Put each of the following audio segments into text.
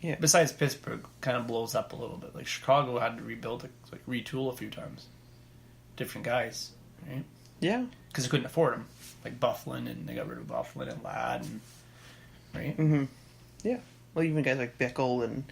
Yeah. Besides Pittsburgh, kind of blows up a little bit. Like Chicago had to retool a few times. Different guys, right? Yeah. Because they couldn't afford them. Like Bufflin, and they got rid of Bufflin and Ladd, and right? Mm-hmm. Yeah. Well, even guys like Bickle and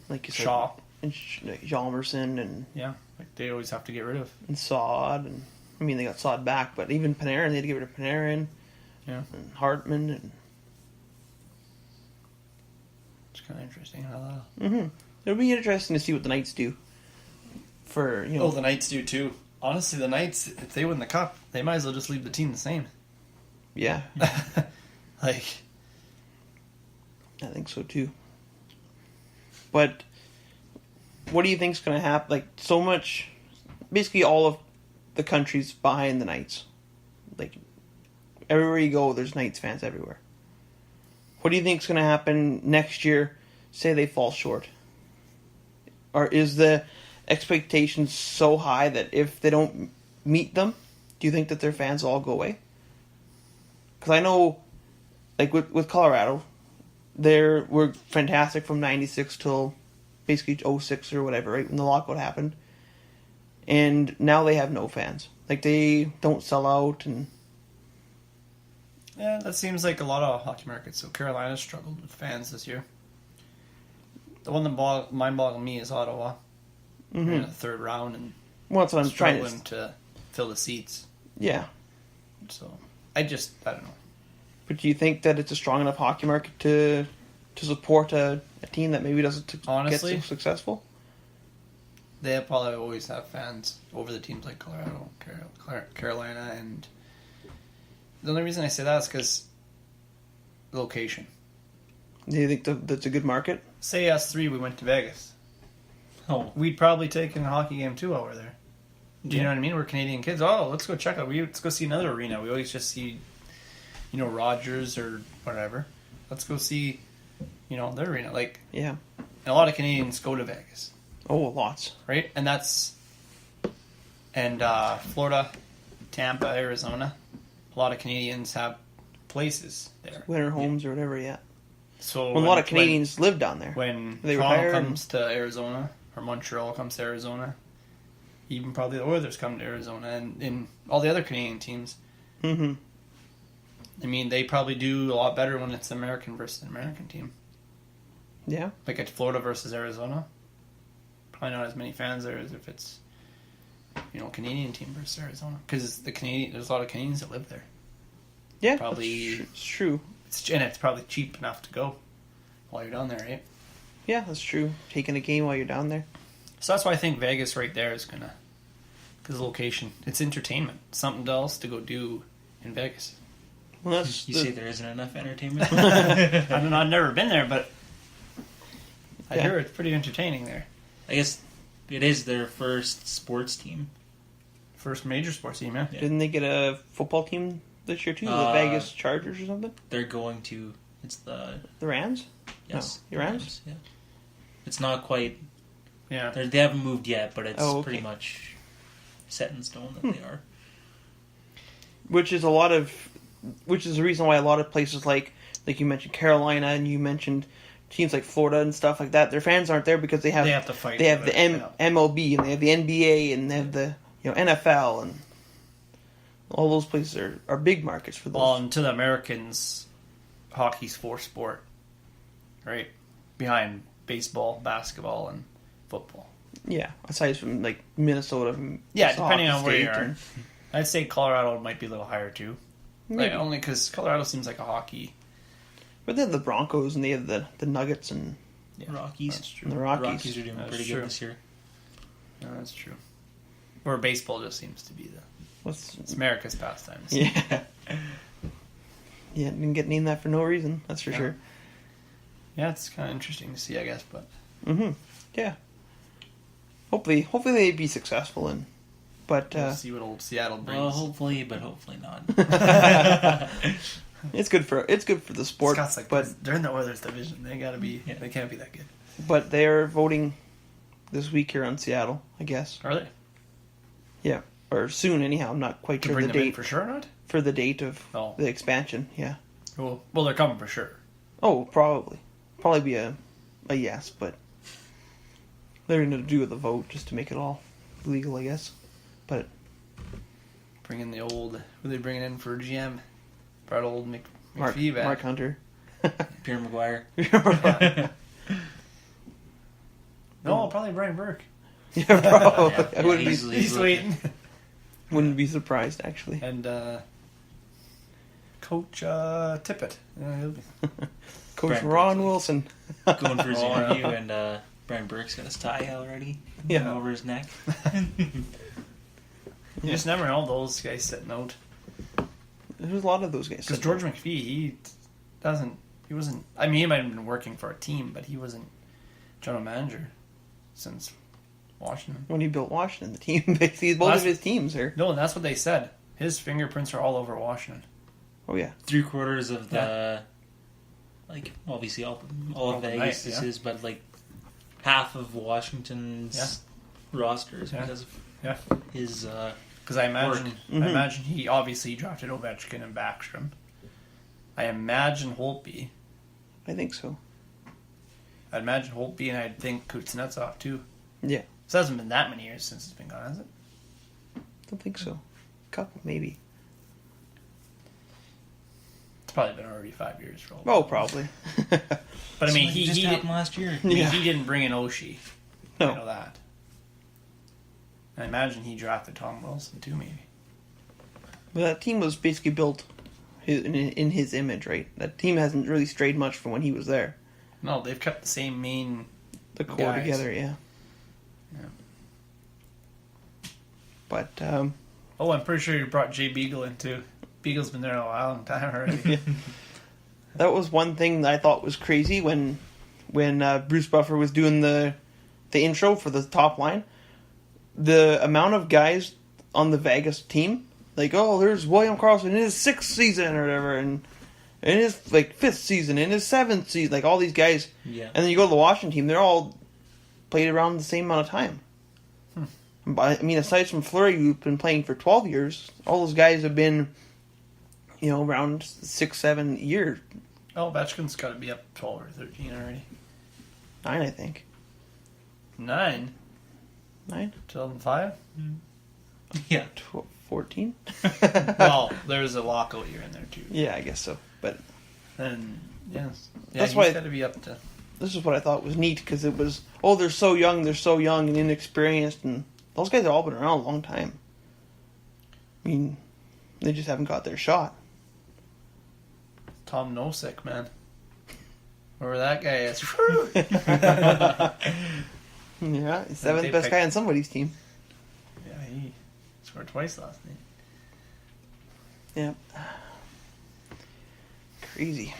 like you said, Shaw. and Hjalmarsson and Yeah, like they always have to get rid of. and Sod, and I mean they got Sod back, but even Panarin, they had to get rid of Panarin. Yeah. And Hartman and. It's kind of interesting how that. Mm-hmm. It'll be interesting to see what the Knights do. For Oh, the Knights do too. Honestly, the Knights, if they win the cup, they might as well just leave the team the same. Yeah. Like, I think so too. But what do you think's going to happen? Like, so much, basically all of the country's behind the Knights. Like, everywhere you go, there's Knights fans everywhere. What do you think's going to happen next year? Say they fall short. Or is the expectation so high that if they don't meet them, do you think that their fans will all go away? Because I know, like with Colorado, they were fantastic from 96 till basically 06 or whatever, right, when the lockout happened. And now they have no fans. Like, they don't sell out. And yeah, that seems like a lot of hockey markets. So Carolina struggled with fans this year. The one that mind-boggled me is Ottawa. In the third round and well, that's what I'm trying to fill the seats. Yeah. So I don't know. But do you think that it's a strong enough hockey market to support a team that maybe doesn't Honestly, get so successful? They probably always have fans over the teams like Colorado, Carolina, and the only reason I say that is because location. Do you think that's a good market? Say us three, we went to Vegas. Oh, We'd probably take in a hockey game too while we're there. Do you know what I mean? We're Canadian kids. Oh, let's go check out. Let's go see another arena. We always just see, Rogers or whatever. Let's go see, their arena. Like, Yeah. a lot of Canadians go to Vegas, Oh, lots. right? And Florida, Tampa, Arizona. A lot of Canadians have places there. Winter homes or whatever, yeah. So Well, a lot of Canadians live down there. when They Toronto retire comes to Arizona, or Montreal comes to Arizona, even probably the Oilers come to Arizona, and all the other Canadian teams. Mm-hmm. I mean, they probably do a lot better when it's American versus an American team. Yeah. Like at Florida versus Arizona, probably not as many fans there as if it's, Canadian team versus Arizona. Because there's a lot of Canadians that live there. Yeah. Probably it's true. And it's probably cheap enough to go while you're down there, right? Yeah, that's true. Taking a game while you're down there. So that's why I think Vegas right there is gonna, because the location, it's entertainment, something else to go do in Vegas. Well, that's you say there isn't enough entertainment? I don't know, I've never been there, but I Yeah. hear it's pretty entertaining there. I guess it is their first sports team. First major sports team, yeah. Didn't they get a football team this year too? The Vegas Chargers or something? They're going to. It's the Rams? yes, No, the Rams? Yeah, it's not quite. Yeah. They haven't moved yet, but it's okay. pretty much set in stone that they are. Which is the reason why a lot of places like you mentioned Carolina and you mentioned teams like Florida and stuff like that, their fans aren't there because they have to fight. they have the MLB and they have the NBA and they have the NFL and all those places are big markets for those. Well, and to the Americans, hockey's fourth sport, right? Behind baseball, basketball, and football. Yeah, aside from like Minnesota. Yeah, depending on where you State are. and- I'd say Colorado might be a little higher too. Maybe. Like, only because Colorado seems like a hockey. But they have the Broncos and they have the Nuggets and Rockies. That's true. the The Rockies. Rockies are doing That's pretty true. good this year. No, that's true. Where baseball just seems to be it's America's pastime. Yeah. Yeah, didn't get named that for no reason. That's for sure. Yeah, it's kind of interesting to see, I guess. But Mm-hmm. Yeah. Hopefully they be successful but we'll see what old Seattle brings. Well, hopefully not. it's good for the sport. Scott's like, but they're in the Oilers division. They gotta be. Yeah. They can't be that good. But they are voting this week here on Seattle, I guess. Are they? Yeah, or soon anyhow. I'm not quite To sure bring the them in date for sure or not? for the date of Oh. the expansion. Yeah. Well, they're coming for sure. Oh, probably be a a yes, but they're going to do with a vote just to make it all legal, I guess. But Bring in the old. Who are they bringing in for GM? Brought old McPhee back. Mark Hunter. Pierre Maguire. No, probably Brian Burke. Yeah, probably. Yeah, I wouldn't He's waiting. wouldn't be surprised, actually. And Coach Tippett. He'll be... Coach Brent Ron Burke. Wilson. Going for his Oh, yeah. interview, and Brian Burke's got his tie already Yeah. over his neck. You just never know those guys sitting out. There's a lot of those guys. Because George McPhee, he wasn't. I mean, he might have been working for a team, but he wasn't general manager since Washington. When he built Washington, the team, basically, both of his teams are. No, that's what they said. His fingerprints are all over Washington. Oh, yeah. 3/4 of the, like, obviously all of Vegas is yeah. his, but like half of Washington's roster is Yeah. because of Yeah. his. Because I imagine, Work. Mhm. I imagine he obviously drafted Ovechkin and Backstrom. I imagine Holtby. I think so. I'd imagine Holtby, and I'd think Kuznetsov too. Yeah. So it hasn't been that many years since it's been gone, has it? Don't think so. Couple, maybe. It's probably been already 5 years for Holtby. Oh, probably. But I mean, So it he just happened didn't, last year. Yeah. he didn't bring in Oshie. I No. know that. I imagine he drafted Tom Wilson too, maybe. But that team was basically built in his image, right? That team hasn't really strayed much from when he was there. No, they've kept the same main. The core Guys. together, yeah. Yeah. But, Oh, I'm pretty sure you brought Jay Beagle in too. Beagle's been there a long time already. that was one thing that I thought was crazy when Bruce Buffer was doing the intro for the top line. The amount of guys on the Vegas team, like, oh, there's William Karlsson in his 6th season or whatever, and in his like 5th season, in his 7th season, like all these guys. Yeah. And then you go to the Washington team, they're all played around the same amount of time. But I mean, aside from Fleury, who's been playing for 12 years, all those guys have been, around 6-7 years, Oh, Ovechkin's got to be up 12 or 13 already. 9, I think. 9? 9, 2005? Yeah. 12, 14. Well, there's a lockout year in there too. Yeah, I guess so. But And yes, yeah, That's he's why- got to be up to. this is what I thought was neat, because it was, they're so young and inexperienced, and those guys have all been around a long time. I mean, they just haven't got their shot. Tom Nosek, man. Whoever that guy is. Yeah, he's 7th they best picked- guy on somebody's team. Yeah, he scored twice last night. Yeah. Crazy.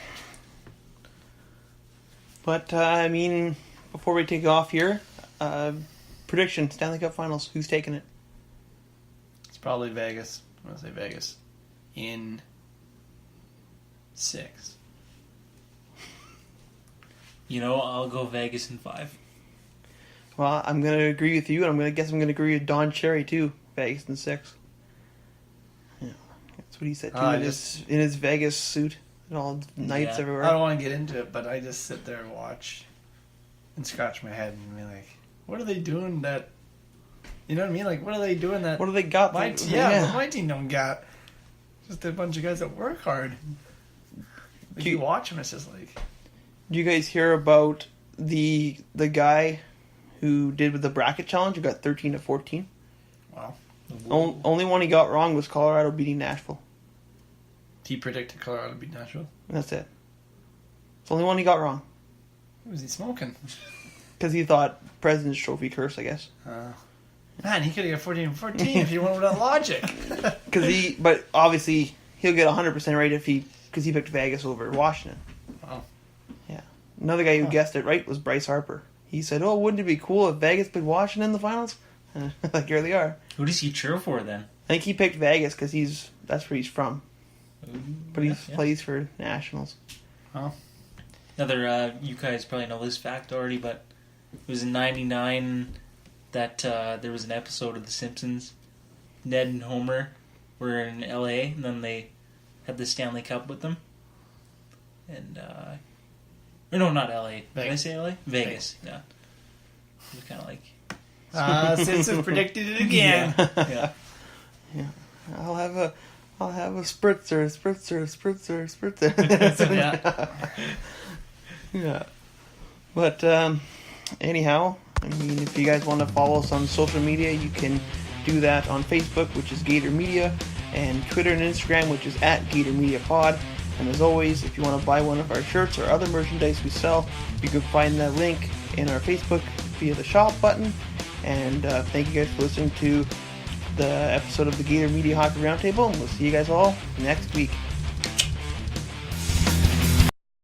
But, I mean, before we take off here, prediction, Stanley Cup Finals, who's taking it? It's probably Vegas. I'm going to say Vegas. In 6. I'll go Vegas in 5. Well, I'm going to agree with you, and I'm going to agree with Don Cherry, too. Vegas in 6. Yeah, that's what he said, too, I in his Vegas suit and all nights Yeah. everywhere. I don't want to get into it, but I just sit there and watch and scratch my head and be like, what are they doing that... You know what I mean? Like, what are they doing that... What do they got? My, that- yeah, my team don't got. Just a bunch of guys that work hard. If you watch them, it's just like... Did you guys hear about the guy who did with the bracket challenge who got 13 to 14? Wow. Only one he got wrong was Colorado beating Nashville. He predicted Colorado to beat Nashville. And that's it. It's the only one he got wrong. What was he smoking? Because he thought President's Trophy curse, I guess. Man, he could have got 14-14 if he went with that logic. But obviously he'll get 100% right because he picked Vegas over Washington. Wow. Yeah. Another guy who guessed it right was Bryce Harper. He said, "Oh, wouldn't it be cool if Vegas played Washington in the finals?" Like, here they are. Who does he cheer for then? I think he picked Vegas because that's where he's from. But he Yeah. plays for Nationals. Oh. Another, you guys probably know this fact already, but it was in '99 that there was an episode of The Simpsons. Ned and Homer were in LA, and then they had the Stanley Cup with them. And Or no, not LA. Did I Vegas. say LA? Vegas. Yeah. It was kind of like. Simpsons predicted it again. Yeah. I'll have a spritzer. Yeah. Yeah. But anyhow, I mean, if you guys want to follow us on social media, you can do that on Facebook, which is Gator Media, and Twitter and Instagram, which is @GatorMediaPod. And as always, if you want to buy one of our shirts or other merchandise we sell, you can find that link in our Facebook via the shop button. And thank you guys for listening to the episode of the Gator Media Hockey Roundtable, and we'll see you guys all next week.